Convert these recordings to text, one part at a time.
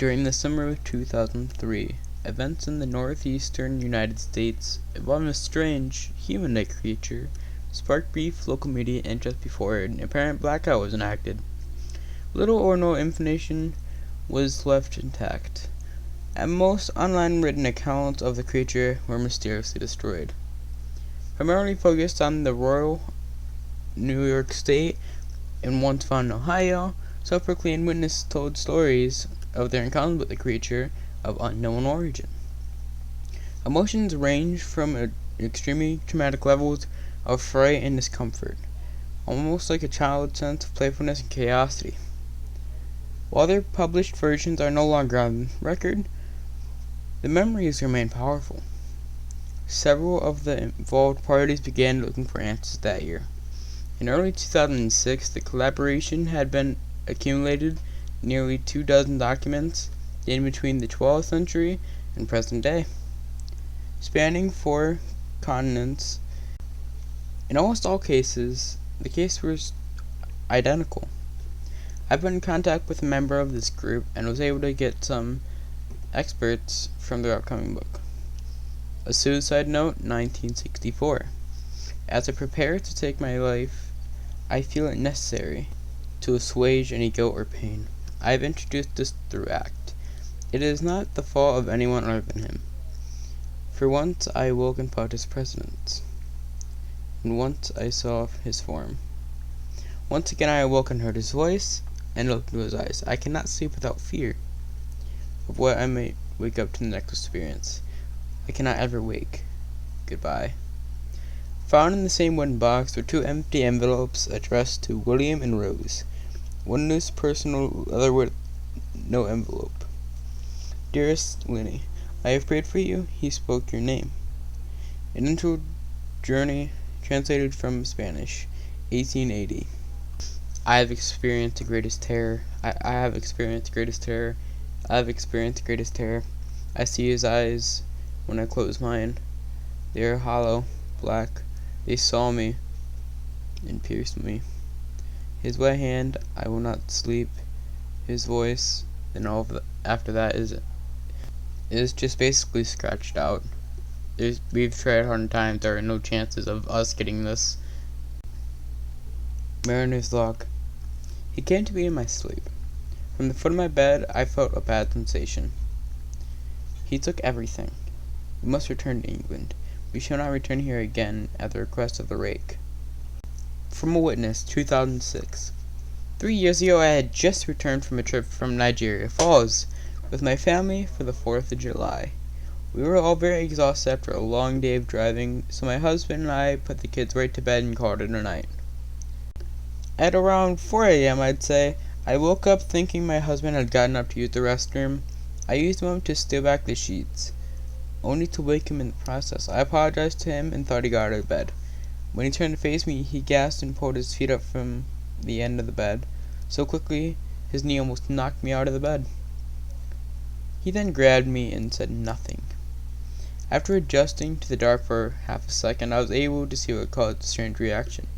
During the summer of 2003, events in the northeastern United States involving a strange, human-like creature sparked brief local media interest before an apparent blackout was enacted. Little or no information was left intact. At most, online written accounts of the creature were mysteriously destroyed. Primarily focused on the rural New York State and once found in Ohio, self-proclaimed witnesses told stories of their encounters with the creature of unknown origin. Emotions range from extremely traumatic levels of fright and discomfort, almost like a child's sense of playfulness and curiosity. While their published versions are no longer on record, the memories remain powerful. Several of the involved parties began looking for answers that year. In early 2006, the collaboration had been accumulated nearly 24 documents dating between the 12th century and present day, spanning 4 continents. In almost all cases, the case was identical. I've been in contact with a member of this group and was able to get some experts from their upcoming book. A Suicide Note, 1964. As I prepare to take my life, I feel it necessary to assuage any guilt or pain. I have introduced this through act. It is not the fault of anyone other than him. For once I awoke and felt his presence, and once I saw his form. Once again I awoke and heard his voice, and looked into his eyes. I cannot sleep without fear of what I may wake up to the next experience. I cannot ever wake. Goodbye. Found in the same wooden box were 2 empty envelopes addressed to William and Rose. One loose personal, other with no envelope. Dearest Winnie, I have prayed for you. He spoke your name. An intro journey translated from Spanish, 1880. I have experienced the greatest terror. I have experienced the greatest terror. I have experienced the greatest terror. I see his eyes when I close mine. They are hollow, black. They saw me and pierced me. His wet hand, I will not sleep. His voice, and all of after that is just basically scratched out. We've tried 100 times. There are no chances of us getting this. Mariner's log. He came to me in my sleep. From the foot of my bed, I felt a bad sensation. He took everything. We must return to England. We shall not return here again at the request of the Rake. From a witness, 2006. 3 years ago, I had just returned from a trip from Nigeria Falls with my family for the 4th of July. We were all very exhausted after a long day of driving, so my husband and I put the kids right to bed and called it a night. At around 4 a.m., I'd say, I woke up thinking my husband had gotten up to use the restroom. I used a moment to steal back the sheets, only to wake him in the process. I apologized to him and thought he got out of bed. When he turned to face me, he gasped and pulled his feet up from the end of the bed, so quickly his knee almost knocked me out of the bed. He then grabbed me and said nothing. After adjusting to the dark for half a second, I was able to see what caused the strange reaction.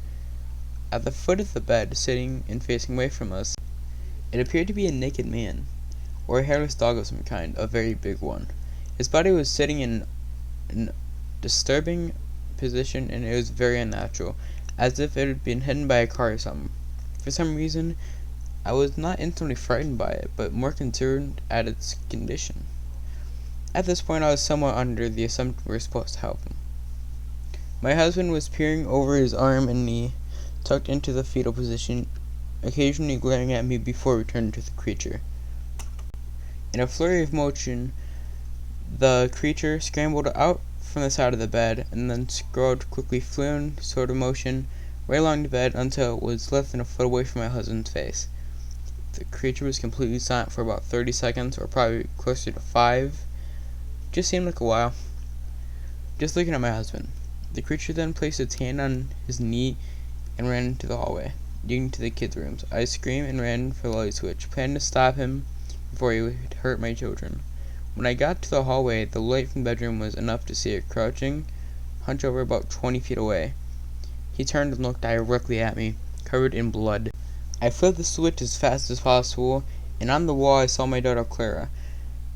At the foot of the bed, sitting and facing away from us, it appeared to be a naked man, or a hairless dog of some kind, a very big one. His body was sitting in a disturbing position, and it was very unnatural, as if it had been hidden by a car or something. For some reason, I was not instantly frightened by it, but more concerned at its condition. At this point, I was somewhat under the assumption we were supposed to help him. My husband was peering over his arm and knee, tucked into the fetal position, occasionally glaring at me before returning to the creature. In a flurry of motion, the creature scrambled out from the side of the bed, and then scrawled quickly, flew in sort of motion right along the bed until it was less than a foot away from my husband's face. The creature was completely silent for about 30 seconds, or probably closer to 5. Just seemed like a while. Just looking at my husband. The creature then placed its hand on his knee and ran into the hallway, leading to the kids' rooms. I screamed and ran for the light switch, planning to stop him before he would hurt my children. When I got to the hallway, the light from the bedroom was enough to see it crouching, hunched over about 20 feet away. He turned and looked directly at me, covered in blood. I flipped the switch as fast as possible and on the wall I saw my daughter Clara.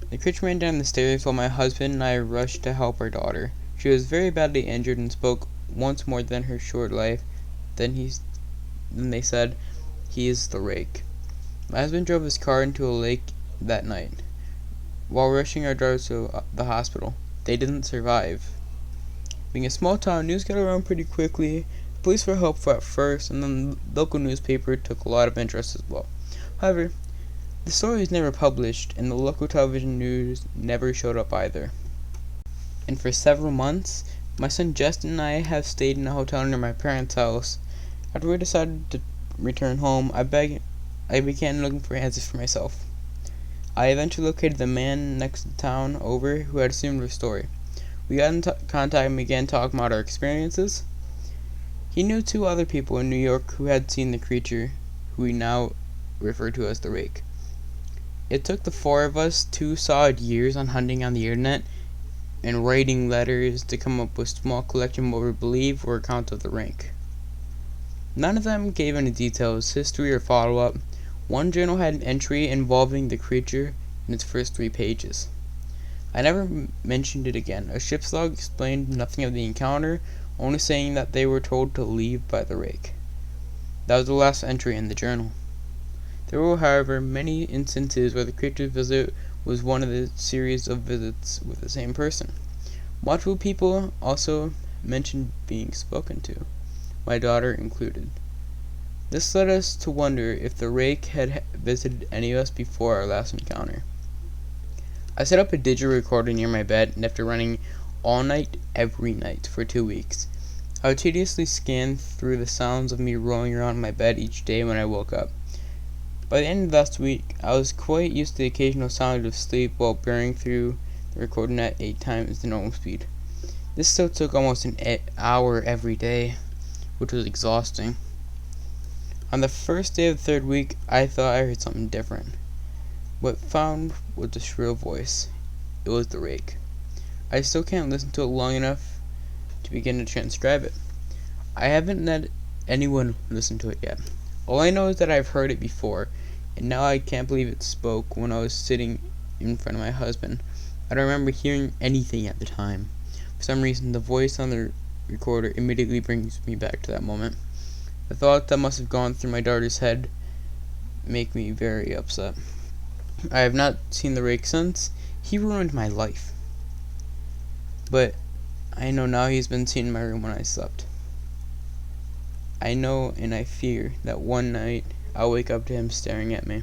The creature ran down the stairs while my husband and I rushed to help our daughter. She was very badly injured and spoke once more than her short life. Then they said, "He is the Rake." My husband drove his car into a lake that night. While rushing our daughters to the hospital, they didn't survive. Being a small town, news got around pretty quickly. The police were helpful at first, and then the local newspaper took a lot of interest as well. However, the story was never published, and the local television news never showed up either. And for several months, my son Justin and I have stayed in a hotel near my parents' house. After we decided to return home, I began looking for answers for myself. I eventually located the man next to town over who had assumed her story. We got in contact and began talking about our experiences. He knew two other people in New York who had seen the creature, who we now refer to as the Rake. It took the four of us 2 solid years on hunting on the internet and writing letters to come up with a small collection of what we believe were accounts of the Rake. None of them gave any details, history, or follow-up. One journal had an entry involving the creature in its first 3 pages. I never mentioned it again. A ship's log explained nothing of the encounter, only saying that they were told to leave by the Rake. That was the last entry in the journal. There were, however, many instances where the creature's visit was one of the series of visits with the same person. Multiple people also mentioned being spoken to, my daughter included. This led us to wonder if the Rake had visited any of us before our last encounter. I set up a digital recorder near my bed, and after running all night every night for 2 weeks, I would tediously scan through the sounds of me rolling around in my bed each day when I woke up. By the end of last week, I was quite used to the occasional sound of sleep while burning through the recording at 8 times the normal speed. This still took almost an hour every day, which was exhausting. On the first day of the 3rd week, I thought I heard something different. What I found was a shrill voice. It was the Rake. I still can't listen to it long enough to begin to transcribe it. I haven't let anyone listen to it yet. All I know is that I've heard it before, and now I can't believe it spoke when I was sitting in front of my husband. I don't remember hearing anything at the time. For some reason, the voice on the recorder immediately brings me back to that moment. The thoughts that must have gone through my daughter's head make me very upset. I have not seen the Rake since. He ruined my life. But I know now he's been seen in my room when I slept. I know and I fear that one night I'll wake up to him staring at me.